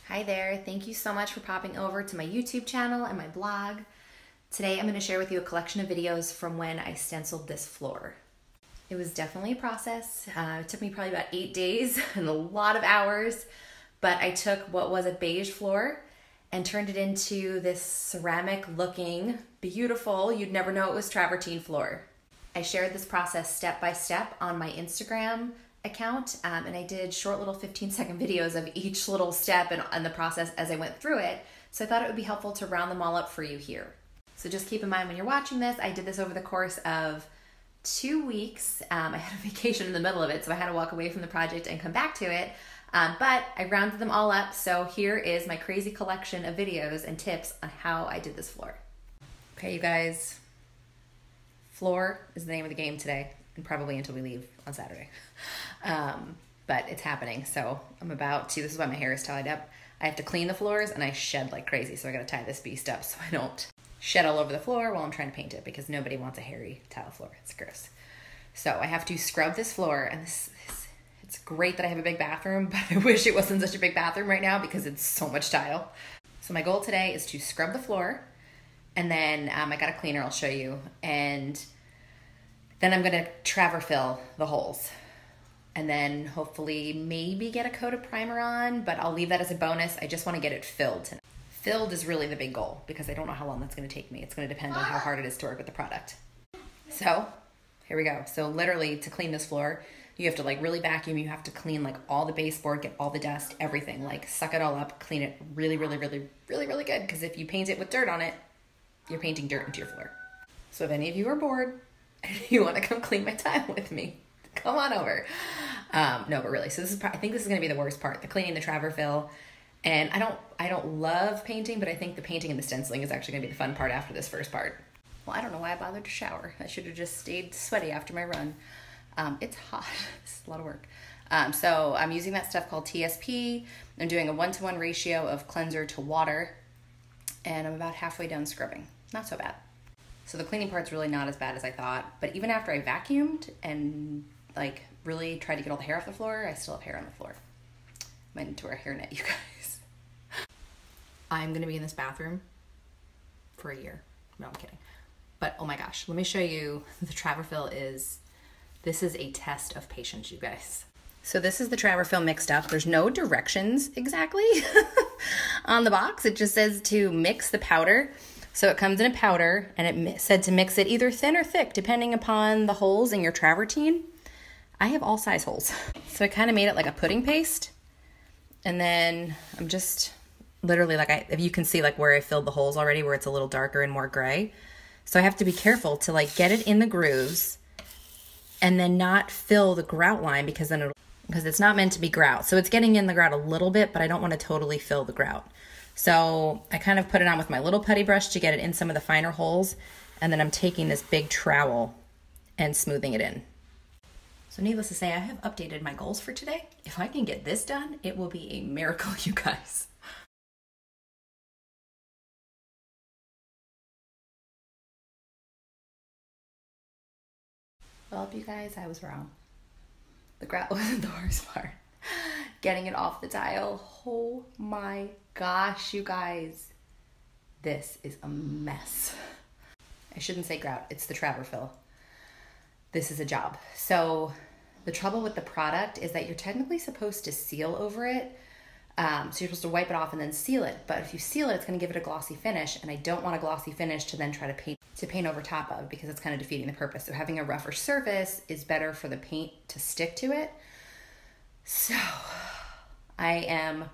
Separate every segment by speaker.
Speaker 1: Hi there, thank you so much for popping over to my YouTube channel and my blog. Today I'm going to share with you a collection of videos from when I stenciled this floor. It was definitely a process. It took me probably about 8 days and a lot of hours, but I took what was a beige floor and turned it into this ceramic looking, beautiful, you'd never know it was travertine floor. I shared this process step by step on my Instagram account, and I did short little 15-second videos of each little step and the process as I went through it. So I thought it would be helpful to round them all up for you here. So just keep in mind when you're watching this, I did this over the course of 2 weeks. I had a vacation in the middle of it, so I had to walk away from the project and come back to it. But I rounded them all up, so here is my crazy collection of videos and tips on how I did this floor. Okay, you guys, floor is the name of the game today, and probably until we leave on Saturday. But it's happening, so I'm about to, this is why my hair is tied up. I have to clean the floors and I shed like crazy, so I gotta tie this beast up so I don't shed all over the floor while I'm trying to paint it, because nobody wants a hairy tile floor. It's gross. So I have to scrub this floor, and it's great that I have a big bathroom, but I wish it wasn't such a big bathroom right now because it's so much tile. So my goal today is to scrub the floor, and then I got a cleaner I'll show you, and then I'm gonna Travertine the holes. And then hopefully maybe get a coat of primer on, but I'll leave that as a bonus. I just want to get it filled. Filled is really the big goal because I don't know how long that's going to take me. It's going to depend on how hard it is to work with the product. So here we go. So literally to clean this floor, you have to like really vacuum. You have to clean like all the baseboard, get all the dust, everything, like suck it all up, clean it really good. Because if you paint it with dirt on it, you're painting dirt into your floor. So if any of you are bored and you want to come clean my tile with me, come on over. No, but really, so this is, I think this is going to be the worst part, the cleaning, the Travertine. And I don't love painting, but I think the painting and the stenciling is actually going to be the fun part after this first part. Well, I don't know why I bothered to shower. I should have just stayed sweaty after my run. It's hot. It's a lot of work. So I'm using that stuff called TSP. I'm doing a 1-to-1 ratio of cleanser to water, and I'm about halfway done scrubbing. Not so bad. So the cleaning part's really not as bad as I thought, but even after I vacuumed and like really tried to get all the hair off the floor, I still have hair on the floor. Might need to wear a hairnet, you guys. I'm gonna be in this bathroom for a year. No, I'm kidding. But oh my gosh, let me show you the Travertine this is a test of patience, you guys. So this is the Travertine mixed up. There's no directions exactly on the box. It just says to mix the powder. So it comes in a powder, and it said to mix it either thin or thick, depending upon the holes in your travertine. I have all size holes. So I kind of made it like a pudding paste. And then I'm just literally like, if you can see like where I filled the holes already, where it's a little darker and more gray. So I have to be careful to like get it in the grooves and then not fill the grout line, because it's not meant to be grout. So it's getting in the grout a little bit, but I don't want to totally fill the grout. So I kind of put it on with my little putty brush to get it in some of the finer holes, and then I'm taking this big trowel and smoothing it in. So needless to say, I have updated my goals for today. If I can get this done, it will be a miracle, you guys. Well, you guys, I was wrong. The grout wasn't the worst part. Getting it off the tile, oh my gosh, you guys, this is a mess. I shouldn't say grout, it's the Travertine. This is a job. So the trouble with the product is that you're technically supposed to seal over it. So you're supposed to wipe it off and then seal it. But if you seal it, it's going to give it a glossy finish, and I don't want a glossy finish to then try to paint over top of, because it's kind of defeating the purpose. So having a rougher surface is better for the paint to stick to it. So I am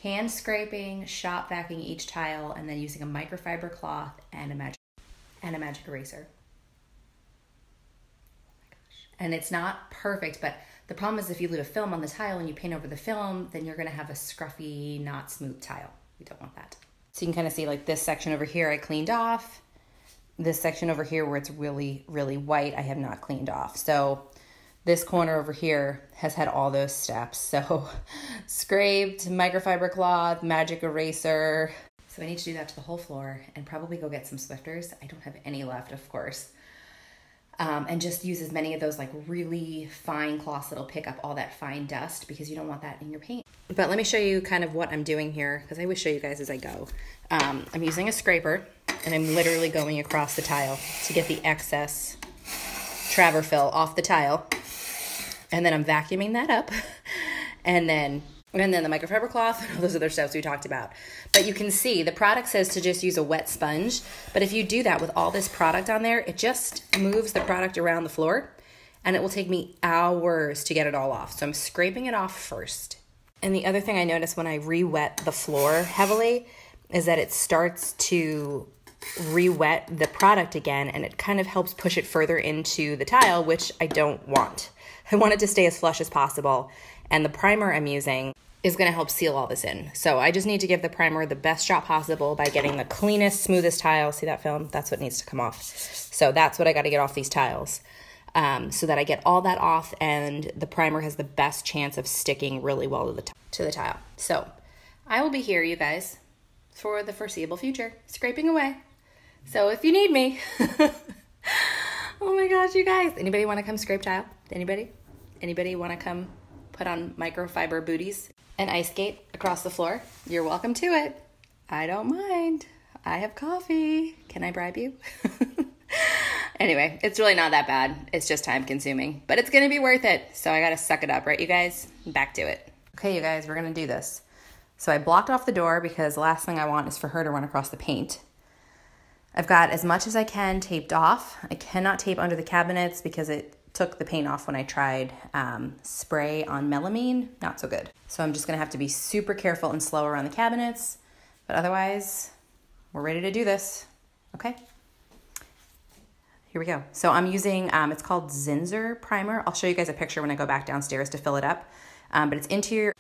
Speaker 1: hand scraping, shop vacuuming each tile, and then using a microfiber cloth and a magic eraser. Oh my gosh. And it's not perfect, but the problem is if you leave a film on the tile and you paint over the film, then you're gonna have a scruffy, not smooth tile. We don't want that. So you can kind of see like this section over here I cleaned off. This section over here where it's really white, I have not cleaned off. So this corner over here has had all those steps. So scraped, microfiber cloth, magic eraser. So I need to do that to the whole floor and probably go get some Swifters. I don't have any left, of course. And just use as many of those like really fine cloths that'll pick up all that fine dust, because you don't want that in your paint. But let me show you kind of what I'm doing here, because I always show you guys as I go. I'm using a scraper, and I'm literally going across the tile to get the excess Travertine off the tile. And then I'm vacuuming that up. And then the microfiber cloth and all those other steps we talked about. But you can see the product says to just use a wet sponge. But if you do that with all this product on there, it just moves the product around the floor. And it will take me hours to get it all off. So I'm scraping it off first. And the other thing I noticed when I re-wet the floor heavily is that it starts to re-wet the product again, and it kind of helps push it further into the tile, which I don't want. I want it to stay as flush as possible, and the primer I'm using is going to help seal all this in. So I just need to give the primer the best job possible by getting the cleanest, smoothest tile. See that film? That's what needs to come off. So that's what I got to get off these tiles. So that I get all that off and the primer has the best chance of sticking really well to the tile. So I will be here, you guys, for the foreseeable future, scraping away. So if you need me, oh my gosh, you guys, anybody want to come scrape tile? Anybody? Anybody want to come put on microfiber booties and ice skate across the floor? You're welcome to it. I don't mind. I have coffee. Can I bribe you? Anyway, it's really not that bad. It's just time consuming, but it's going to be worth it. So I got to suck it up, right, you guys? Back to it. Okay, you guys, we're going to do this. So I blocked off the door because the last thing I want is for her to run across the paint. I've got as much as I can taped off. I cannot tape under the cabinets because it took the paint off when I tried spray on melamine. Not so good. So I'm just going to have to be super careful and slow around the cabinets. But otherwise, we're ready to do this. Okay. Here we go. So I'm using, it's called Zinsser primer. I'll show you guys a picture when I go back downstairs to fill it up. But it's interior,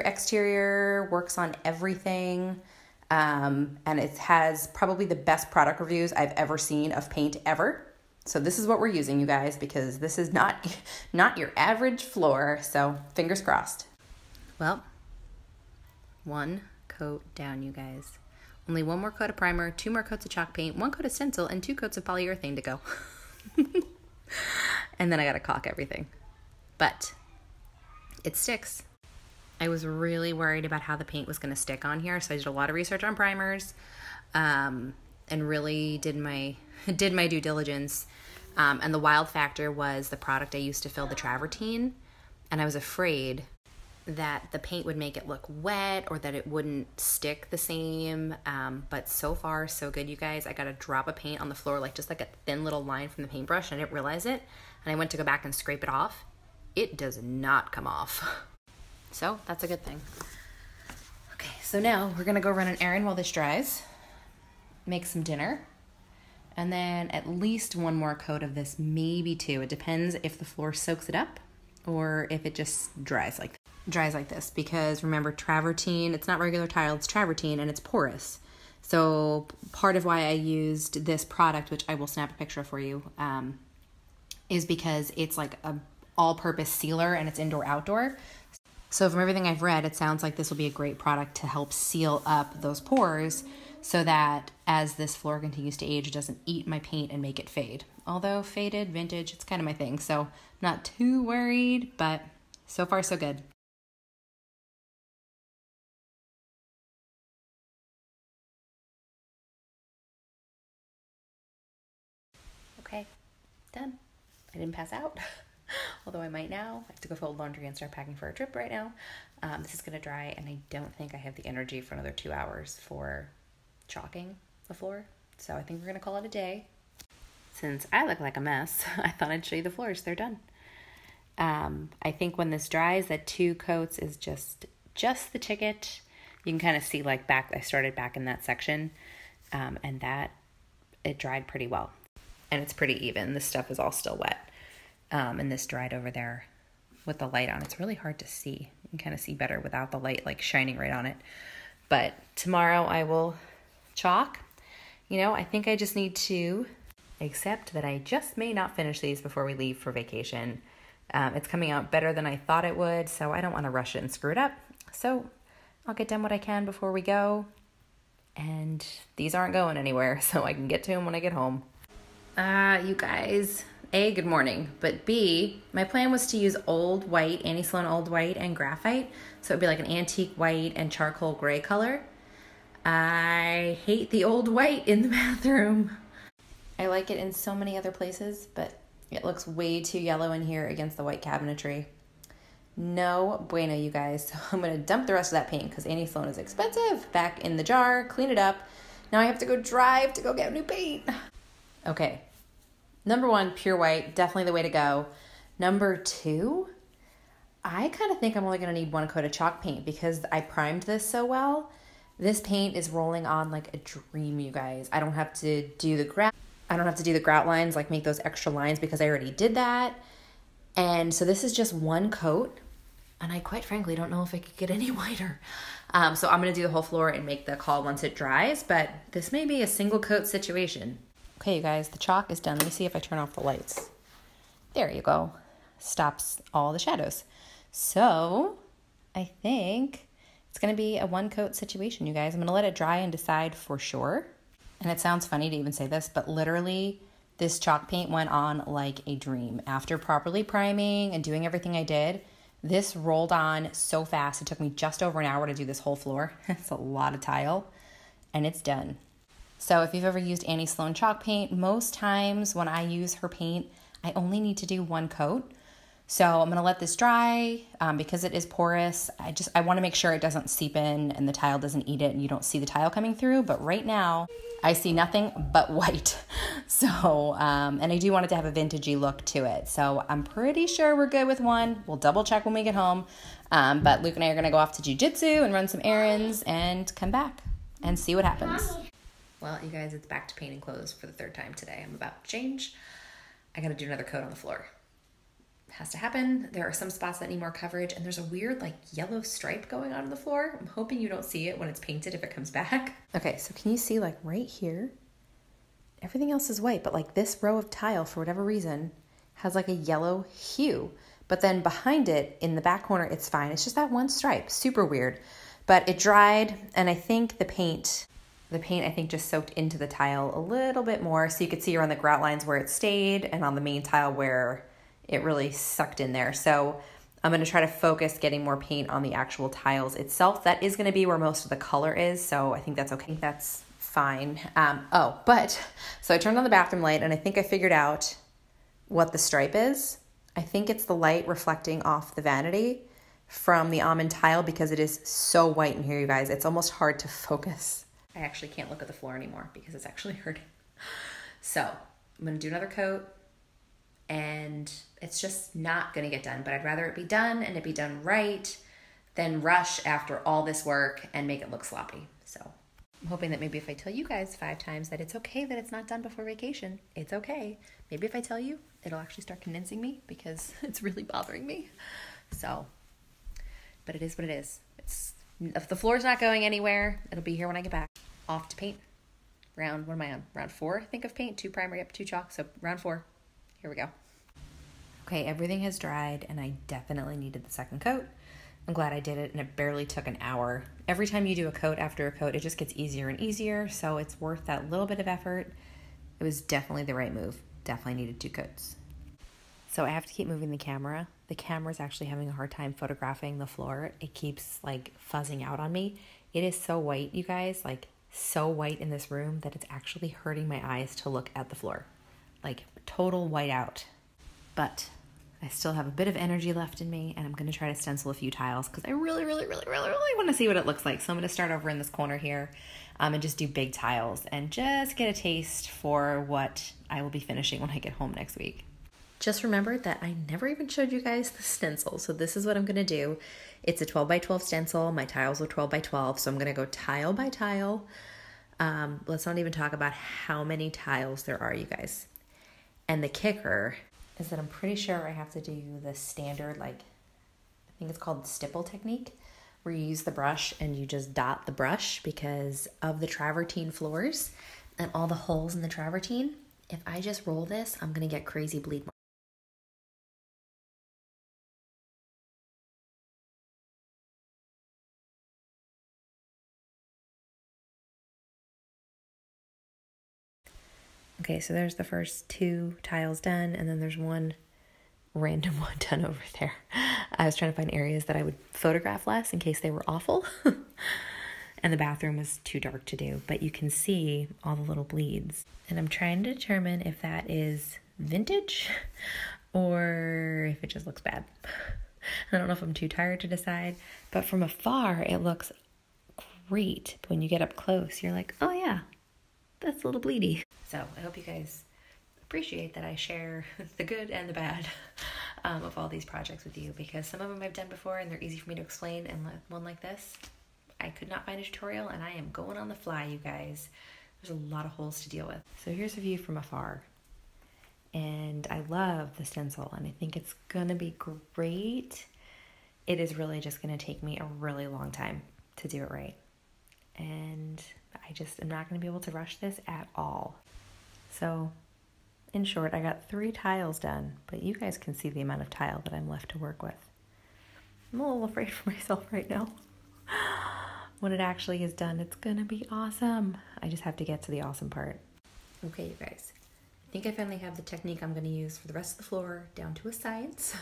Speaker 1: exterior, works on everything. And it has probably the best product reviews I've ever seen of paint ever. So this is what we're using, you guys, because this is not your average floor. So fingers crossed. Well, one coat down, you guys. Only one more coat of primer, 2 more coats of chalk paint, 1 coat of Stencil, and 2 coats of polyurethane to go. And then I gotta caulk everything. But it sticks. I was really worried about how the paint was gonna stick on here, so I did a lot of research on primers, and really did my due diligence. And the wild factor was the product I used to fill the Travertine, and I was afraid that the paint would make it look wet or that it wouldn't stick the same. But so far, so good, you guys. I got a drop of paint on the floor, like just like a thin little line from the paintbrush, and I didn't realize it. And I went to go back and scrape it off. It does not come off. So that's a good thing. Okay, so now we're gonna go run an errand while this dries, make some dinner, and then at least 1 more coat of this, maybe 2. It depends if the floor soaks it up or if it just dries like this, because remember, Travertine, it's not regular tile, it's Travertine, and it's porous. So part of why I used this product, which I will snap a picture for you, is because it's like a all-purpose sealer and it's indoor-outdoor. So from everything I've read, it sounds like this will be a great product to help seal up those pores so that as this floor continues to age, it doesn't eat my paint and make it fade. Although faded, vintage, it's kind of my thing, so not too worried, but so far so good. Okay, done. I didn't pass out, although I might now. I have to go fold laundry and start packing for a trip right now. This is gonna dry, and I don't think I have the energy for another 2 hours for chalking the floor. So I think we're gonna call it a day. Since I look like a mess, I thought I'd show you the floors. They're done. I think when this dries, that 2 coats is just the ticket. You can kind of see like back, I started back in that section, and that it dried pretty well. And it's pretty even. This stuff is all still wet. And this dried over there with the light on. It's really hard to see. You can kind of see better without the light like shining right on it. But tomorrow I will chalk. You know, I think I just need to accept that I just may not finish these before we leave for vacation. It's coming out better than I thought it would, so I don't want to rush it and screw it up. So I'll get done what I can before we go. And these aren't going anywhere, so I can get to them when I get home. You guys, A, good morning, but B, my plan was to use old white, Annie Sloan old white and graphite, so it would be like an antique white and charcoal gray color. I hate the old white in the bathroom. I like it in so many other places, but it looks way too yellow in here against the white cabinetry. No bueno, you guys. So I'm going to dump the rest of that paint because Annie Sloan is expensive. Back in the jar, clean it up. Now I have to go drive to go get new paint. Okay. Number one, pure white, definitely the way to go. Number two, I kind of think I'm only going to need one coat of chalk paint because I primed this so well. This paint is rolling on like a dream, you guys. I don't have to do the grout lines, like make those extra lines because I already did that. And so this is just one coat. And I quite frankly don't know if I could get any whiter. So I'm going to do the whole floor and make the call once it dries. But this may be a single coat situation. Okay, you guys, the chalk is done. Let me see if I turn off the lights. There you go. Stops all the shadows. So I think it's going to be a one coat situation, you guys. I'm going to let it dry and decide for sure. And it sounds funny to even say this, but literally this chalk paint went on like a dream. After properly priming and doing everything I did, this rolled on so fast. It took me just over an hour to do this whole floor. It's a lot of tile, and it's done. So if you've ever used Annie Sloan chalk paint, most times when I use her paint, I only need to do one coat. So I'm going to let this dry because it is porous. I want to make sure it doesn't seep in and the tile doesn't eat it and you don't see the tile coming through. But right now I see nothing but white. So, and I do want it to have a vintagey look to it. So I'm pretty sure we're good with one. We'll double check when we get home. But Luke and I are going to go off to jiu-jitsu and run some errands and come back and see what happens. Well, you guys, it's back to painting clothes for the third time today. I'm about to change. I got to do another coat on the floor. It has to happen. There are some spots that need more coverage, and there's a weird like yellow stripe going on the floor. I'm hoping you don't see it when it's painted if it comes back. Okay, so can you see like right here? Everything else is white, but like this row of tile, for whatever reason, has like a yellow hue. But then behind it, in the back corner, it's fine. It's just that one stripe. Super weird. But it dried, and I think the paint I think just soaked into the tile a little bit more, so you could see around the grout lines where it stayed and on the main tile where it really sucked in there. So I'm going to try to focus getting more paint on the actual tiles itself. That is going to be where most of the color is, so I think that's okay. That's fine. So I turned on the bathroom light, and I think I figured out what the stripe is. I think it's the light reflecting off the vanity from the almond tile because it is so white in here, you guys. It's almost hard to focus. I actually can't look at the floor anymore because it's actually hurting. So I'm going to do another coat, and it's just not going to get done, but I'd rather it be done and it be done right than rush after all this work and make it look sloppy. So I'm hoping that maybe if I tell you guys 5 times that it's okay that it's not done before vacation, it's okay. Maybe if I tell you, it'll actually start convincing me because it's really bothering me. So, but it is what it is. If the floor's not going anywhere, it'll be here when I get back. Off to paint. What am I on? Round 4, I think, of paint. 2 primary up, 2 chalk. So round 4. Here we go. Okay, everything has dried, and I definitely needed the second coat. I'm glad I did it, and it barely took an hour. Every time you do a coat after a coat, it just gets easier and easier, so it's worth that little bit of effort. It was definitely the right move. Definitely needed 2 coats. So I have to keep moving the camera. The camera's actually having a hard time photographing the floor. It keeps like fuzzing out on me. It is so white, you guys, like so white in this room that it's actually hurting my eyes to look at the floor. Like total white out. But I still have a bit of energy left in me, and I'm gonna try to stencil a few tiles because I really want to see what it looks like. So I'm gonna start over in this corner here and just do big tiles and just get a taste for what I will be finishing when I get home next week. Just remembered that I never even showed you guys the stencil. So this is what I'm gonna do. It's a 12 by 12 stencil. My tiles are 12 by 12. So I'm gonna go tile by tile. Let's not even talk about how many tiles there are, you guys. And the kicker is that I'm pretty sure I have to do the standard, like, I think it's called the stipple technique, where you use the brush and you just dot the brush because of the travertine floors and all the holes in the travertine. If I just roll this, I'm gonna get crazy bleed marks. Okay, so there's the first 2 tiles done, and then there's one random one done over there. I was trying to find areas that I would photograph less in case they were awful. And the bathroom was too dark to do, but you can see all the little bleeds. And I'm trying to determine if that is vintage or if it just looks bad. I don't know if I'm too tired to decide, but from afar it looks great. But when you get up close, you're like, oh yeah, that's a little bleedy. So I hope you guys appreciate that I share the good and the bad of all these projects with you, because some of them I've done before and they're easy for me to explain, and one like this, I could not find a tutorial and I am going on the fly, you guys. There's a lot of holes to deal with. So here's a view from afar. And I love the stencil and I think it's gonna be great. It is really just gonna take me a really long time to do it right. And I just am not gonna be able to rush this at all. So in short, I got 3 tiles done, but you guys can see the amount of tile that I'm left to work with. I'm a little afraid for myself right now. When it actually is done, it's gonna be awesome. I just have to get to the awesome part. Okay, you guys. I think I finally have the technique I'm gonna use for the rest of the floor down to a science.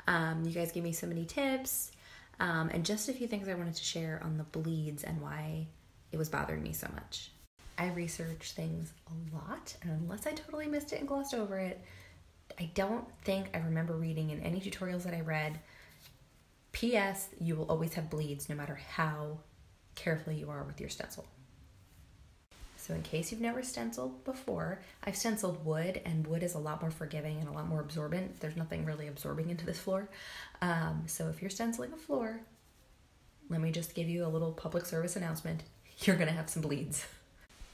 Speaker 1: You guys gave me so many tips, and just a few things I wanted to share on the bleeds and why it was bothering me so much. I research things a lot, and unless I totally missed it and glossed over it, I don't think I remember reading in any tutorials that I read, P.S. you will always have bleeds no matter how careful you are with your stencil. So in case you've never stenciled before, I've stenciled wood, and wood is a lot more forgiving and a lot more absorbent. There's nothing really absorbing into this floor. So if you're stenciling a floor, let me just give you a little public service announcement. You're gonna have some bleeds.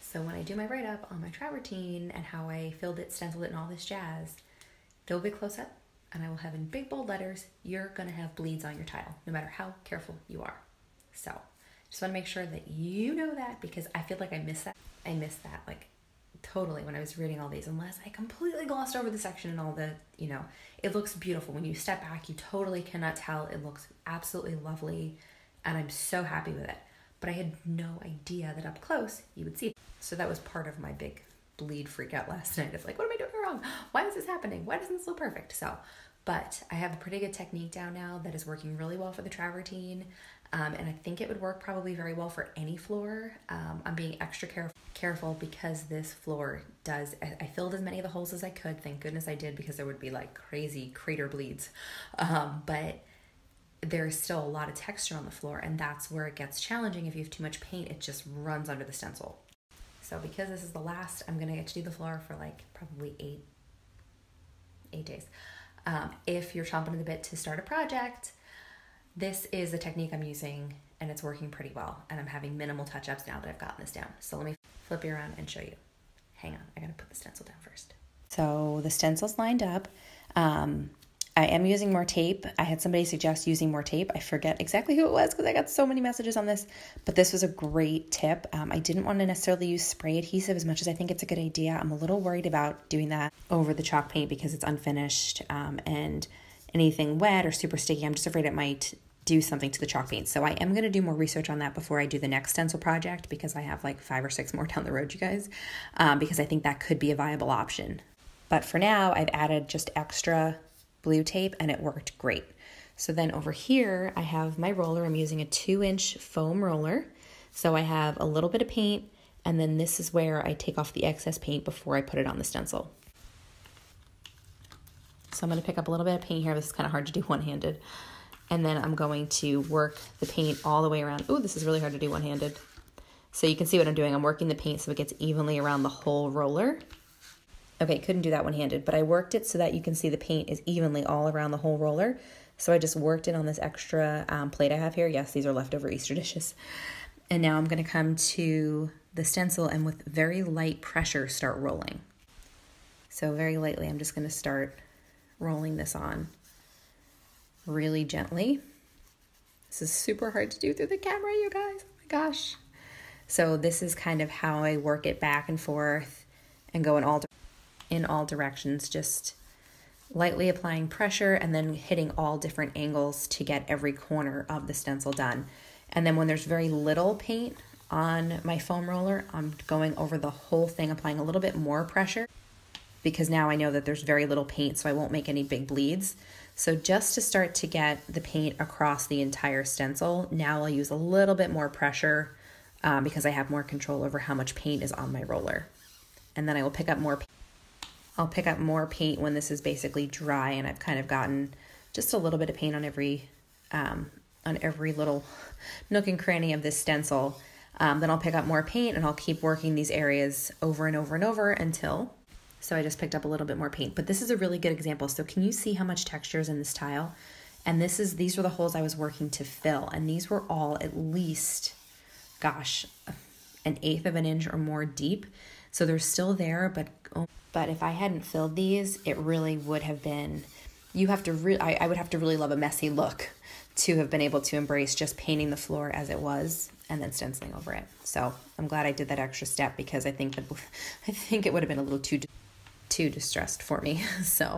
Speaker 1: So when I do my write-up on my travertine and how I filled it, stenciled it, and all this jazz, there'll be close-up, and I will have in big bold letters, you're gonna have bleeds on your tile, no matter how careful you are. So just wanna make sure that you know that, because I feel like I missed that. I missed that like totally when I was reading all these, unless I completely glossed over the section and all the, it looks beautiful. When you step back, you totally cannot tell. It looks absolutely lovely, and I'm so happy with it. But I had no idea that up close you would see it. So that was part of my big bleed freak out last night. It's like, what am I doing wrong? Why is this happening? Why doesn't this look perfect? But I have a pretty good technique down now that is working really well for the travertine. And I think it would work probably very well for any floor. I'm being extra careful because this floor I filled as many of the holes as I could. Thank goodness I did, because there would be like crazy crater bleeds. But there's still a lot of texture on the floor, and that's where it gets challenging. If you have too much paint, it just runs under the stencil. So because this is the last, I'm gonna get to do the floor for like probably eight days. If you're chomping at the bit to start a project, this is the technique I'm using, and it's working pretty well. And I'm having minimal touch-ups now that I've gotten this down. So let me flip you around and show you. Hang on, I gotta put the stencil down first. So the stencil's lined up. I am using more tape. I had somebody suggest using more tape. I forget exactly who it was because I got so many messages on this, but this was a great tip. I didn't want to necessarily use spray adhesive as much as I think it's a good idea. I'm a little worried about doing that over the chalk paint because it's unfinished, and anything wet or super sticky, I'm just afraid it might do something to the chalk paint. So I am going to do more research on that before I do the next stencil project, because I have like 5 or 6 more down the road, you guys, because I think that could be a viable option. But for now, I've added just extra blue tape, and it worked great. So then over here, I have my roller. I'm using a 2-inch foam roller. So I have a little bit of paint, and then this is where I take off the excess paint before I put it on the stencil. So I'm going to pick up a little bit of paint here. This is kind of hard to do one-handed. And then I'm going to work the paint all the way around. Oh, this is really hard to do one-handed. So you can see what I'm doing. I'm working the paint so it gets evenly around the whole roller. Okay, couldn't do that one-handed, but I worked it so that you can see the paint is evenly all around the whole roller. So I just worked it on this extra plate I have here. Yes, these are leftover Easter dishes. And now I'm going to come to the stencil and with very light pressure start rolling. So very lightly, I'm just going to start rolling this on really gently. This is super hard to do through the camera, you guys. Oh my gosh. So this is kind of how I work it back and forth and go in all directions, just lightly applying pressure and then hitting all different angles to get every corner of the stencil done. And then when there's very little paint on my foam roller, I'm going over the whole thing, applying a little bit more pressure because now I know that there's very little paint, so I won't make any big bleeds. So just to start to get the paint across the entire stencil, now I'll use a little bit more pressure because I have more control over how much paint is on my roller. And then I will pick up more paint. I'll pick up more paint when this is basically dry and I've kind of gotten just a little bit of paint on every little nook and cranny of this stencil. Then I'll pick up more paint and I'll keep working these areas over and over and over until, so I just picked up a little bit more paint. But this is a really good example. So can you see how much texture is in this tile? And these were the holes I was working to fill, and these were all at least, gosh, 1/8 of an inch or more deep. So they're still there, but if I hadn't filled these, it really would have been, I would have to really love a messy look to have been able to embrace just painting the floor as it was and then stenciling over it. So I'm glad I did that extra step because I think it would have been a little too distressed for me. So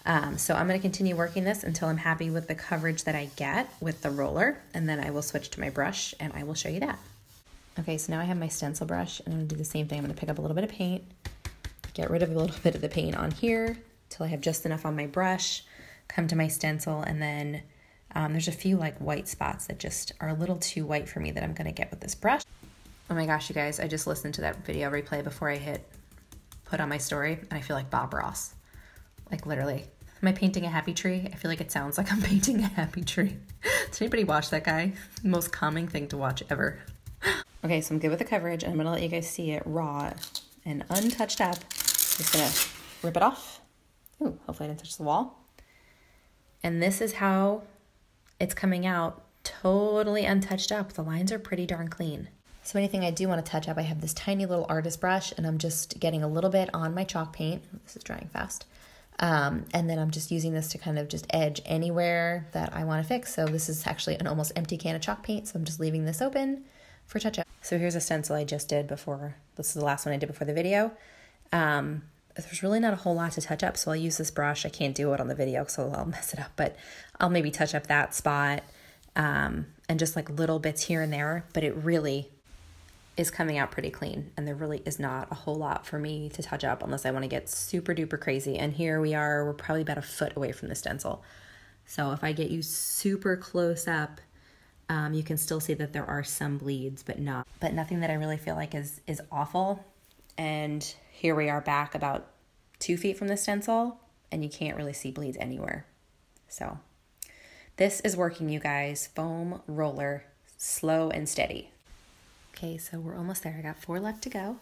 Speaker 1: I'm going to continue working this until I'm happy with the coverage that I get with the roller, and then I will switch to my brush and I will show you that. Okay, so now I have my stencil brush and I'm going to do the same thing. I'm going to pick up a little bit of paint, get rid of a little bit of the paint on here till I have just enough on my brush, come to my stencil, and then there's a few like white spots that just are a little too white for me that I'm going to get with this brush. Oh my gosh, you guys, I just listened to that video replay before I hit put on my story, and I feel like Bob Ross. Like literally. Am I painting a happy tree? I feel like it sounds like I'm painting a happy tree. Does anybody watch that guy? Most calming thing to watch ever. Okay, so I'm good with the coverage, and I'm going to let you guys see it raw and untouched up. Just going to rip it off. Ooh, hopefully I didn't touch the wall. And this is how it's coming out, totally untouched up. The lines are pretty darn clean. So anything I do want to touch up, I have this tiny little artist brush, and I'm just getting a little bit on my chalk paint. This is drying fast. And then I'm just using this to kind of just edge anywhere that I want to fix. So this is actually an almost empty can of chalk paint, so I'm just leaving this open for touch up. So here's a stencil I just did before. This is the last one I did before the video. There's really not a whole lot to touch up, so I'll use this brush. I can't do it on the video, so I'll mess it up, but I'll maybe touch up that spot and just like little bits here and there, but it really is coming out pretty clean, and there really is not a whole lot for me to touch up unless I want to get super duper crazy. And here we're probably about a foot away from the stencil. So if I get you super close up, you can still see that there are some bleeds, but nothing that I really feel like is awful. And here we are back about 2 feet from the stencil, and you can't really see bleeds anywhere. So this is working, you guys. Foam roller, slow and steady. Okay, so we're almost there. I got 4 left to go,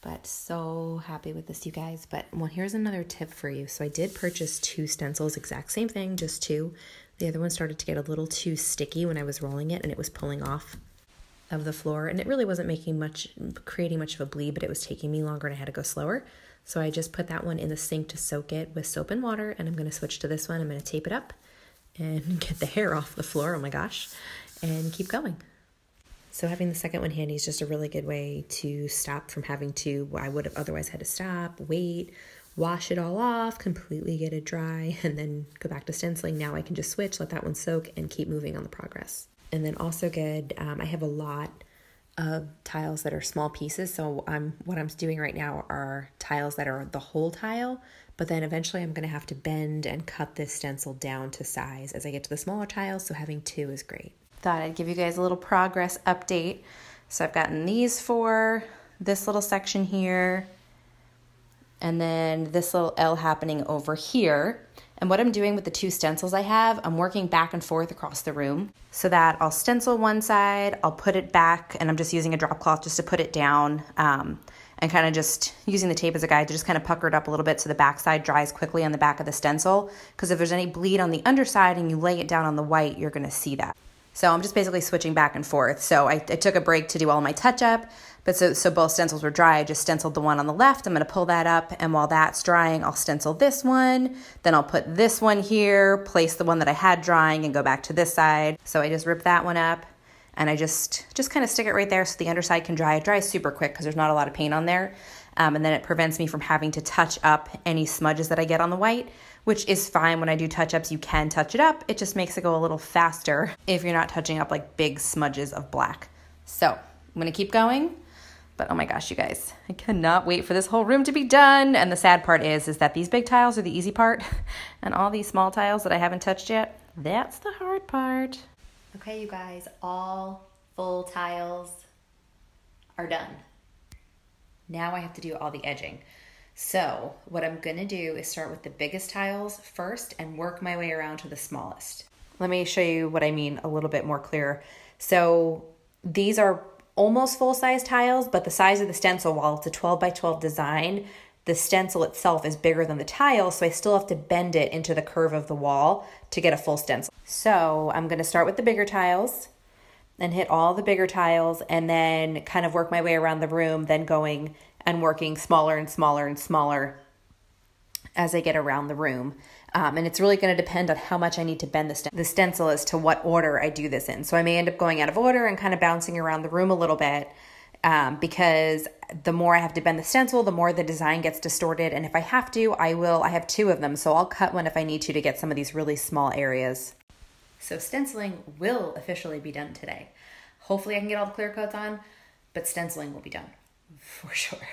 Speaker 1: but so happy with this, you guys. But well, here's another tip for you. So I did purchase 2 stencils, exact same thing, just 2. The other one started to get a little too sticky when I was rolling it, and it was pulling off of the floor, and it really wasn't creating much of a bleed, but it was taking me longer and I had to go slower. So I just put that one in the sink to soak it with soap and water, and I'm going to switch to this one. I'm going to tape it up and get the hair off the floor, oh my gosh, and keep going. So having the second one handy is just a really good way to stop from having to, I would have otherwise had to stop, wait, wash it all off, completely get it dry, and then go back to stenciling. Now I can just switch, let that one soak, and keep moving on the progress. And then also good, I have a lot of tiles that are small pieces, so what I'm doing right now are tiles that are the whole tile, but then eventually I'm going to have to bend and cut this stencil down to size as I get to the smaller tiles, so having 2 is great. Thought I'd give you guys a little progress update. So I've gotten these 4, this little section here, and then this little L happening over here. And what I'm doing with the 2 stencils I have, I'm working back and forth across the room so that I'll stencil one side, I'll put it back, and I'm just using a drop cloth just to put it down and kind of just using the tape as a guide to just kind of pucker it up a little bit so the back side dries quickly on the back of the stencil. Because if there's any bleed on the underside and you lay it down on the white, you're going to see that. So I'm just basically switching back and forth. So I took a break to do all my touch-up, but so both stencils were dry. I just stenciled the one on the left. I'm going to pull that up, and while that's drying, I'll stencil this one. Then I'll put this one here, place the one that I had drying, and go back to this side. So I just rip that one up, and I just kind of stick it right there so the underside can dry. It dries super quick because there's not a lot of paint on there, and then it prevents me from having to touch up any smudges that I get on the white, which is fine. When I do touch-ups, you can touch it up. It just makes it go a little faster if you're not touching up like big smudges of black. So I'm gonna keep going, but oh my gosh, you guys, I cannot wait for this whole room to be done. And the sad part is that these big tiles are the easy part, and all these small tiles that I haven't touched yet, that's the hard part. Okay, you guys, all full tiles are done. Now I have to do all the edging. So what I'm gonna do is start with the biggest tiles first and work my way around to the smallest. Let me show you what I mean a little bit more clear. So these are almost full-size tiles, but the size of the stencil, while it's a 12 by 12 design, the stencil itself is bigger than the tile, so I still have to bend it into the curve of the wall to get a full stencil. So I'm gonna start with the bigger tiles and hit all the bigger tiles and then kind of work my way around the room, then going and working smaller and smaller and smaller as I get around the room. And it's really going to depend on how much I need to bend the stencil as to what order I do this in. So I may end up going out of order and kind of bouncing around the room a little bit because the more I have to bend the stencil, the more the design gets distorted. And if I have to, I have two of them. So I'll cut one if I need to get some of these really small areas. So stenciling will officially be done today. Hopefully I can get all the clear coats on, but stenciling will be done for sure.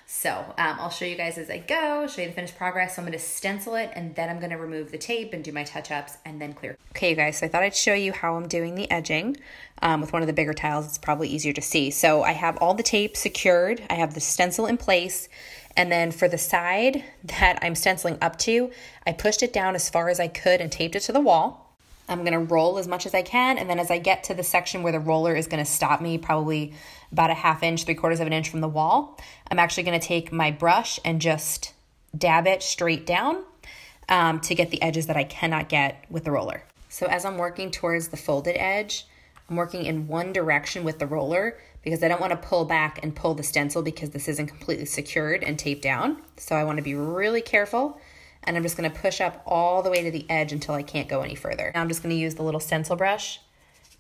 Speaker 1: So I'll show you guys as I go, show you the finished progress. So I'm going to stencil it and then I'm going to remove the tape and do my touch-ups and then clear. Okay, you guys, so I thought I'd show you how I'm doing the edging with one of the bigger tiles. It's probably easier to see. So I have all the tape secured. I have the stencil in place. And then for the side that I'm stenciling up to, I pushed it down as far as I could and taped it to the wall. I'm going to roll as much as I can, and then as I get to the section where the roller is going to stop me, probably about a ½ inch, 3/4 of an inch from the wall, I'm actually going to take my brush and just dab it straight down to get the edges that I cannot get with the roller. So as I'm working towards the folded edge, I'm working in one direction with the roller because I don't want to pull back and pull the stencil because this isn't completely secured and taped down. So I want to be really careful. And I'm just going to push up all the way to the edge until I can't go any further. Now I'm just going to use the little stencil brush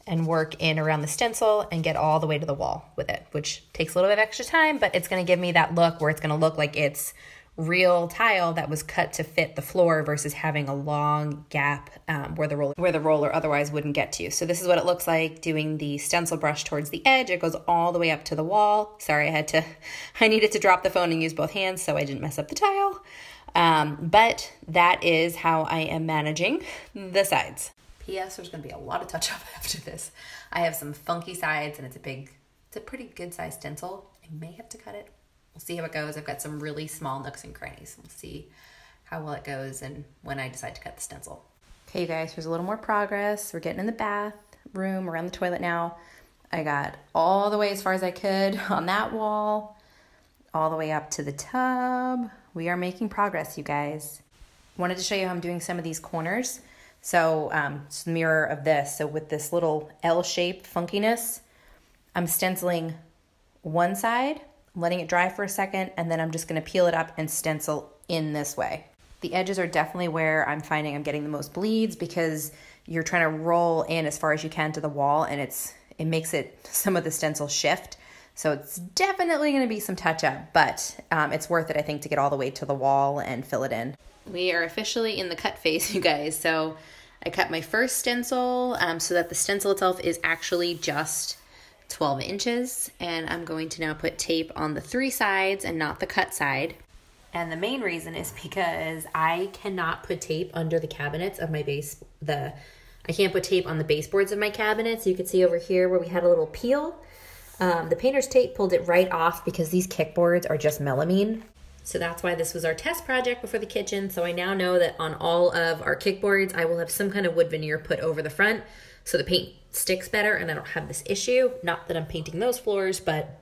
Speaker 1: and work in around the stencil and get all the way to the wall with it, which takes a little bit of extra time, but it's going to give me that look where it's going to look like it's real tile that was cut to fit the floor versus having a long gap where the roller otherwise wouldn't get to. So this is what it looks like doing the stencil brush towards the edge. It goes all the way up to the wall. Sorry, I needed to drop the phone and use both hands so I didn't mess up the tile. But that is how I am managing the sides. P.S. There's going to be a lot of touch-up after this. I have some funky sides and it's a pretty good sized stencil. I may have to cut it. We'll see how it goes. I've got some really small nooks and crannies. We'll see how well it goes and when I decide to cut the stencil. Okay, you guys, here's a little more progress. We're getting in the bathroom, around the toilet now. I got all the way as far as I could on that wall, all the way up to the tub. We are making progress, you guys. Wanted to show you how I'm doing some of these corners. So it's the mirror of this. So with this little L-shaped funkiness, I'm stenciling one side, letting it dry for a second, and then I'm just gonna peel it up and stencil in this way. The edges are definitely where I'm finding I'm getting the most bleeds because you're trying to roll in as far as you can to the wall and it makes some of the stencil shift. So it's definitely going to be some touch up, but it's worth it, I think, to get all the way to the wall and fill it in. We are officially in the cut phase, you guys. So I cut my first stencil so that the stencil itself is actually just 12 inches. And I'm going to now put tape on the 3 sides and not the cut side. And the main reason is because I cannot put tape under the cabinets of my base. I can't put tape on the baseboards of my cabinets. You can see over here where we had a little peel. The painter's tape pulled it right off because these kickboards are just melamine. So that's why this was our test project before the kitchen. So I now know that on all of our kickboards, I will have some kind of wood veneer put over the front so the paint sticks better and I don't have this issue. Not that I'm painting those floors, but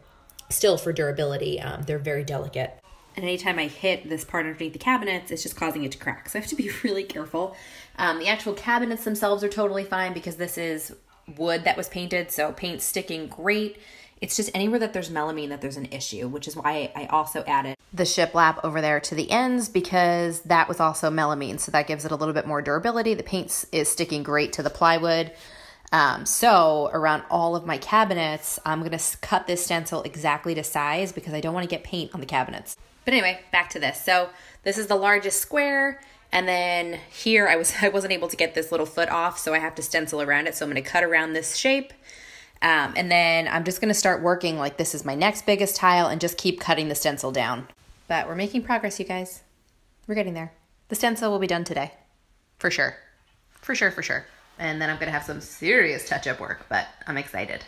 Speaker 1: still for durability, they're very delicate. And anytime I hit this part underneath the cabinets, it's just causing it to crack. So I have to be really careful. The actual cabinets themselves are totally fine because this is wood that was painted, so paint's sticking great. It's just anywhere that there's melamine that there's an issue, which is why I also added the shiplap over there to the ends because that was also melamine. So that gives it a little bit more durability. The paint is sticking great to the plywood. So around all of my cabinets, I'm going to cut this stencil exactly to size because I don't want to get paint on the cabinets. But anyway, back to this. So this is the largest square. And then here I wasn't able to get this little foot off, so I have to stencil around it. So I'm going to cut around this shape. And then I'm just gonna start working like this is my next biggest tile and just keep cutting the stencil down. But we're making progress, you guys. We're getting there. The stencil will be done today, for sure. For sure, for sure. And then I'm gonna have some serious touch-up work, but I'm excited.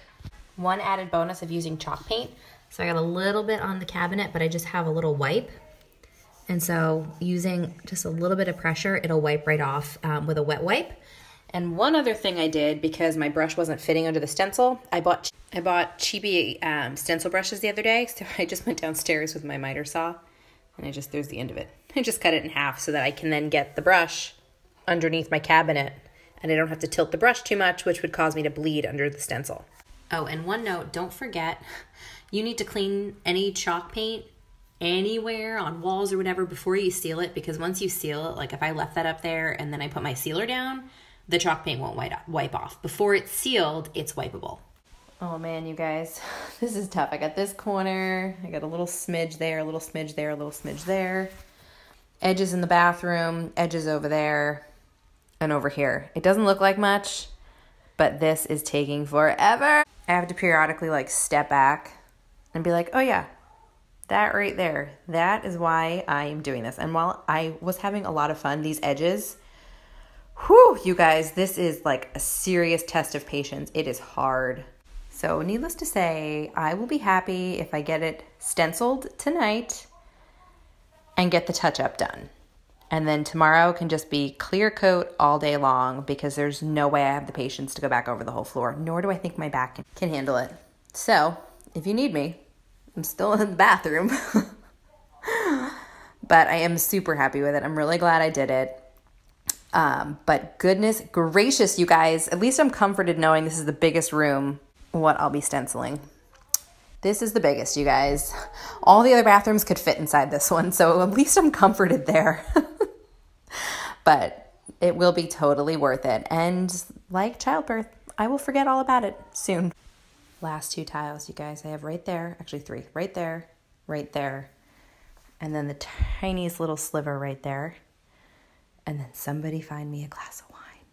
Speaker 1: One added bonus of using chalk paint. So I got a little bit on the cabinet, but I just have a little wipe. And so using just a little bit of pressure, it'll wipe right off with a wet wipe. And one other thing I did, because my brush wasn't fitting under the stencil, I bought cheapy stencil brushes the other day. So I just went downstairs with my miter saw and there's the end of it. I just cut it in half so that I can then get the brush underneath my cabinet and I don't have to tilt the brush too much, which would cause me to bleed under the stencil. Oh, and one note, don't forget, you need to clean any chalk paint anywhere on walls or whatever before you seal it, because once you seal it, like if I left that up there and then I put my sealer down, the chalk paint won't wipe off. Before it's sealed, it's wipeable. Oh man, you guys, this is tough. I got this corner, I got a little smidge there, a little smidge there, a little smidge there. Edges in the bathroom, edges over there, and over here. It doesn't look like much, but this is taking forever. I have to periodically like step back and be like, oh yeah, that right there, that is why I am doing this. And while I was having a lot of fun, these edges, whew, you guys, this is like a serious test of patience. It is hard. So needless to say, I will be happy if I get it stenciled tonight and get the touch-up done. And then tomorrow can just be clear coat all day long, because there's no way I have the patience to go back over the whole floor, nor do I think my back can handle it. So if you need me, I'm still in the bathroom. But I am super happy with it. I'm really glad I did it. But goodness gracious, you guys, at least I'm comforted knowing this is the biggest room what I'll be stenciling. This is the biggest, you guys. All the other bathrooms could fit inside this one, so at least I'm comforted there. But it will be totally worth it. And like childbirth, I will forget all about it soon. Last two tiles, you guys, I have right there, actually three, right there, and then the tiniest little sliver right there. And then somebody find me a glass of wine.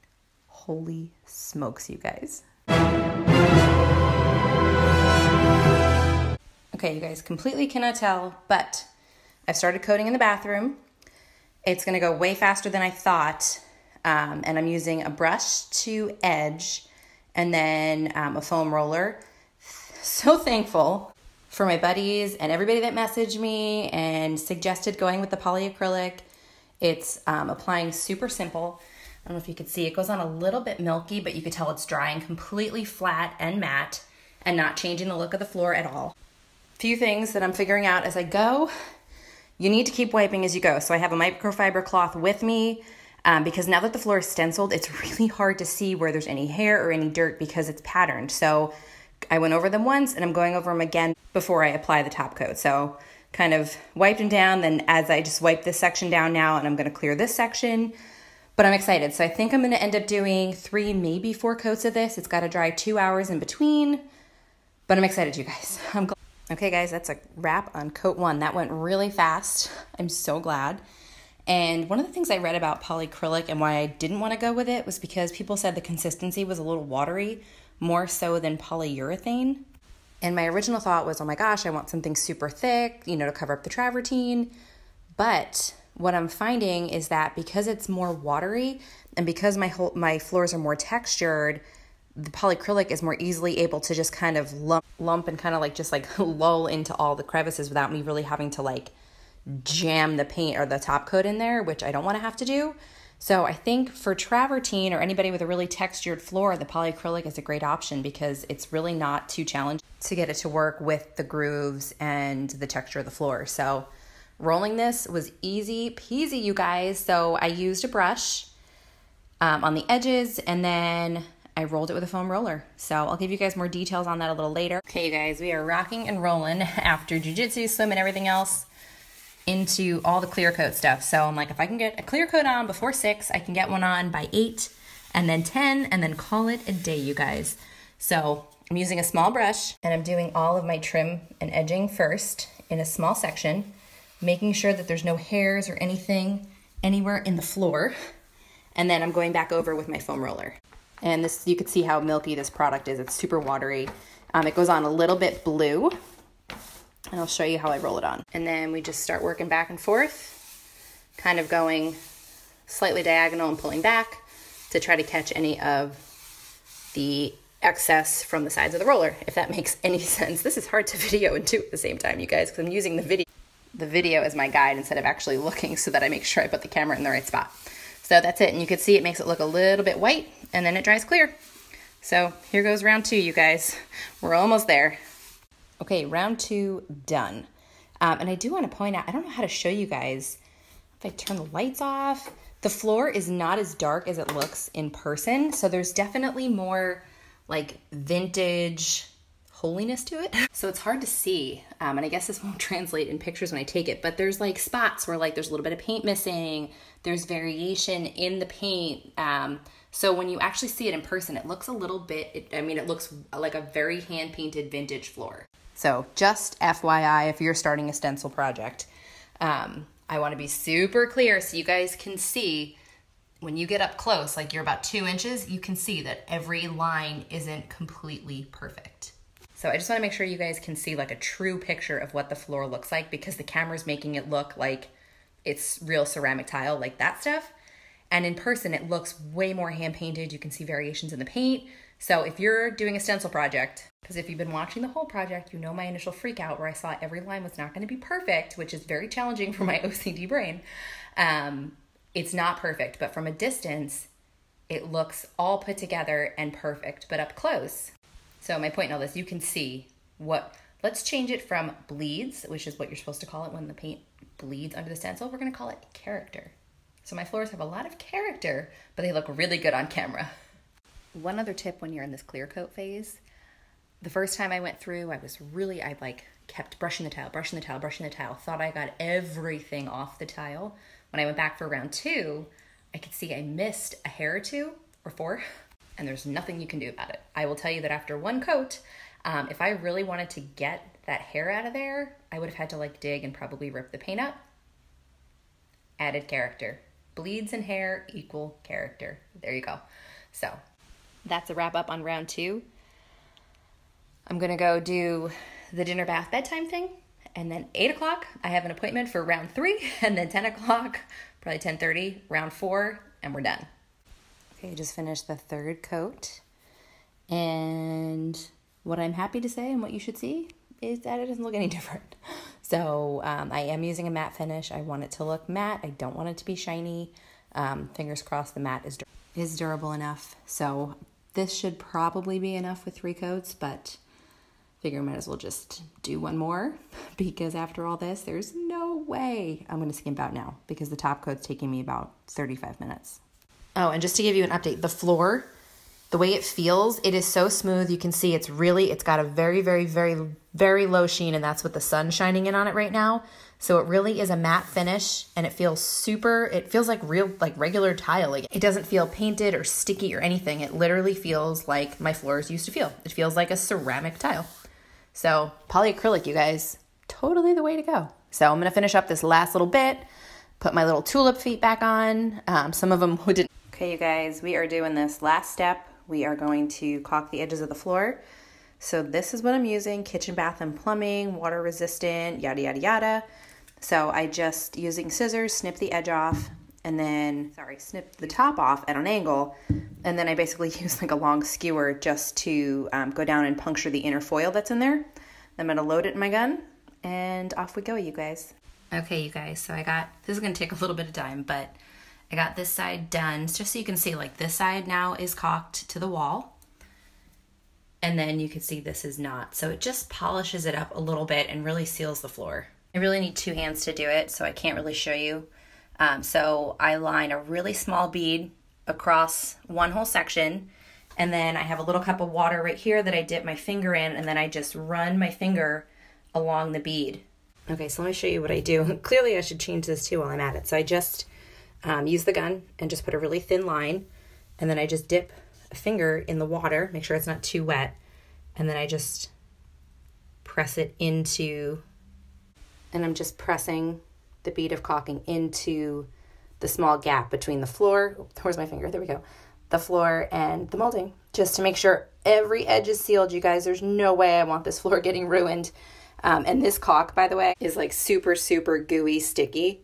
Speaker 1: Holy smokes, you guys. Okay, you guys, completely cannot tell, but I've started coating in the bathroom. It's gonna go way faster than I thought. And I'm using a brush to edge and then a foam roller. So thankful for my buddies and everybody that messaged me and suggested going with the polyacrylic. It's applying super simple. I don't know if you could see, it goes on a little bit milky, but you could tell it's drying completely flat and matte and not changing the look of the floor at all. Few things that I'm figuring out as I go. You need to keep wiping as you go. So I have a microfiber cloth with me because now that the floor is stenciled, it's really hard to see where there's any hair or any dirt because it's patterned. So I went over them once and I'm going over them again before I apply the top coat. So kind of wiped them down, then as I just wipe this section down now, and I'm gonna clear this section, but I'm excited. So I think I'm gonna end up doing 3, maybe 4 coats of this. It's gotta dry 2 hours in between, but I'm excited, you guys. I'm glad. Okay guys, that's a wrap on coat 1. That went really fast. I'm so glad. And one of the things I read about polyacrylic and why I didn't want to go with it was because people said the consistency was a little watery, more so than polyurethane. And my original thought was, oh my gosh, I want something super thick, you know, to cover up the travertine. But what I'm finding is that because it's more watery and because my floors are more textured, the polyacrylic is more easily able to just kind of lump and kind of like just like lull into all the crevices without me really having to like jam the paint or the top coat in there, which I don't want to have to do. So I think for travertine or anybody with a really textured floor, the polyacrylic is a great option because it's really not too challenging to get it to work with the grooves and the texture of the floor. So rolling this was easy peasy, you guys. So I used a brush on the edges and then I rolled it with a foam roller. So I'll give you guys more details on that a little later. Okay, you guys, we are rocking and rolling after jiu-jitsu, swim, and everything else into all the clear coat stuff. So I'm like, if I can get a clear coat on before 6, I can get one on by 8 and then 10 and then call it a day, you guys. So I'm using a small brush and I'm doing all of my trim and edging first in a small section, making sure that there's no hairs or anything anywhere in the floor. And then I'm going back over with my foam roller. And this, you could see how milky this product is. It's super watery. It goes on a little bit blue, and I'll show you how I roll it on. And then we just start working back and forth, kind of going slightly diagonal and pulling back to try to catch any of the excess from the sides of the roller, if that makes any sense. This is hard to video and do at the same time, you guys, because I'm using the video as my guide instead of actually looking, so that I make sure I put the camera in the right spot. So that's it, and you can see it makes it look a little bit white, and then it dries clear. So here goes round 2, you guys. We're almost there. Okay, round 2 done. And I do want to point out, I don't know how to show you guys, if I turn the lights off, the floor is not as dark as it looks in person, so there's definitely more like vintage holiness to it. So it's hard to see, and I guess this won't translate in pictures when I take it, but there's like spots where like there's a little bit of paint missing, there's variation in the paint. So when you actually see it in person, it looks a little bit, it looks like a very hand-painted vintage floor. So just FYI, if you're starting a stencil project, I want to be super clear so you guys can see when you get up close, like you're about 2 inches, you can see that every line isn't completely perfect. So I just want to make sure you guys can see like a true picture of what the floor looks like, because the camera's making it look like it's real ceramic tile, like that stuff. And in person, it looks way more hand painted. You can see variations in the paint. So if you're doing a stencil project, because if you've been watching the whole project, you know my initial freak out where I saw every line was not going to be perfect, which is very challenging for my OCD brain. It's not perfect, but from a distance, it looks all put together and perfect, but up close. So my point in all this, you can see let's change it from bleeds, which is what you're supposed to call it when the paint bleeds under the stencil. We're going to call it character. So my floors have a lot of character, but they look really good on camera. One other tip when you're in this clear coat phase, the first time I went through, I kept brushing the tile, thought I got everything off the tile. When I went back for round 2, I could see I missed a hair or 2 or 4, and there's nothing you can do about it. I will tell you that after one coat, if I really wanted to get that hair out of there, I would have had to like dig and probably rip the paint up. Added character. Bleeds and hair equal character. There you go. So that's a wrap up on round 2. I'm gonna go do the dinner, bath, bedtime thing, and then 8 o'clock, I have an appointment for round 3, and then 10 o'clock, probably 10:30, round 4, and we're done. Okay, just finished the 3rd coat, and what I'm happy to say and what you should see is that it doesn't look any different. So I am using a matte finish. I want it to look matte. I don't want it to be shiny. Fingers crossed the matte is durable enough. So this should probably be enough with 3 coats, but figure I might as well just do one more, because after all this, there's no way I'm going to skimp out now, because the top coat's taking me about 35 minutes. Oh, and just to give you an update, the floor, the way it feels, it is so smooth. You can see it's got a very, very, very, very low sheen, and that's with the sun shining in on it right now. So it really is a matte finish, and it feels like regular tile. Like, it doesn't feel painted or sticky or anything. It literally feels like my floors used to feel. It feels like a ceramic tile. So polyacrylic, you guys, totally the way to go. So I'm going to finish up this last little bit, put my little tulip feet back on. Some of them didn't. Okay, you guys, we are doing this last step. We are going to caulk the edges of the floor. So this is what I'm using: kitchen, bath, and plumbing, water resistant, yada, yada, yada. So I just, using scissors, snip the edge off, and then, snip the top off at an angle. And then I basically use like a long skewer just to go down and puncture the inner foil that's in there. I'm gonna load it in my gun, and off we go, you guys. Okay, you guys, so this is gonna take a little bit of time, but I got this side done, just so you can see, like, this side now is caulked to the wall, and then you can see this is not. So it just polishes it up a little bit and really seals the floor. I really need 2 hands to do it, so I can't really show you. So I line a really small bead across one whole section, and then I have a little cup of water right here that I dip my finger in, and then I just run my finger along the bead. Okay, so let me show you what I do. Clearly I should change this too while I'm at it. So I just use the gun and just put a really thin line, and then I just dip a finger in the water, make sure it's not too wet, and then I just press it into, and I'm just pressing the bead of caulking into the small gap between the floor, where's my finger, there we go, the floor and the molding just to make sure every edge is sealed. You guys, there's no way I want this floor getting ruined. And this caulk, by the way, is like super, super gooey, sticky.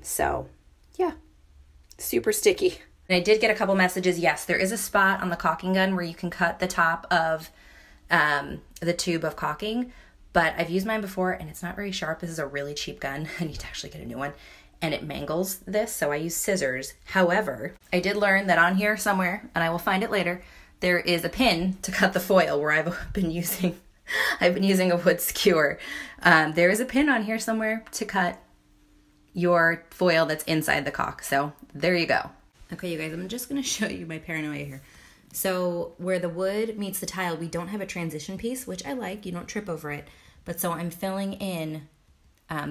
Speaker 1: So yeah, super sticky. And I did get a couple messages. Yes, there is a spot on the caulking gun where you can cut the top of the tube of caulking, but I've used mine before and it's not very sharp. This is a really cheap gun. I need to actually get a new one. And it mangles this, so I use scissors. However, I did learn that on here somewhere, and I will find it later, there is a pin to cut the foil where I've been using a wood skewer. There is a pin on here somewhere to cut your foil that's inside the caulk. So there you go. Okay, you guys, I'm just gonna show you my paranoia here. So where the wood meets the tile, we don't have a transition piece, which I like. You don't trip over it. But so I'm filling in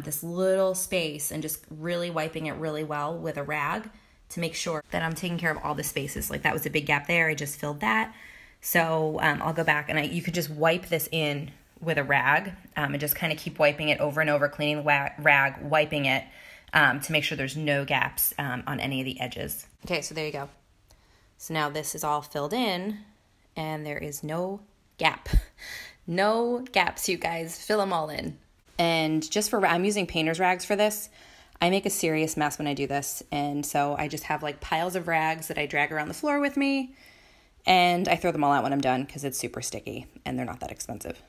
Speaker 1: this little space and just really wiping it really well with a rag to make sure that I'm taking care of all the spaces. Like that was a big gap there. I just filled that. So I'll go back and you could just wipe this in with a rag and just kind of keep wiping it over and over, cleaning the rag, wiping it to make sure there's no gaps on any of the edges. Okay, so there you go. So now this is all filled in and there is no gap. No gaps, you guys. Fill them all in. And just for, I'm using painter's rags for this. I make a serious mess when I do this. And so I just have like piles of rags that I drag around the floor with me. And I throw them all out when I'm done because it's super sticky and they're not that expensive.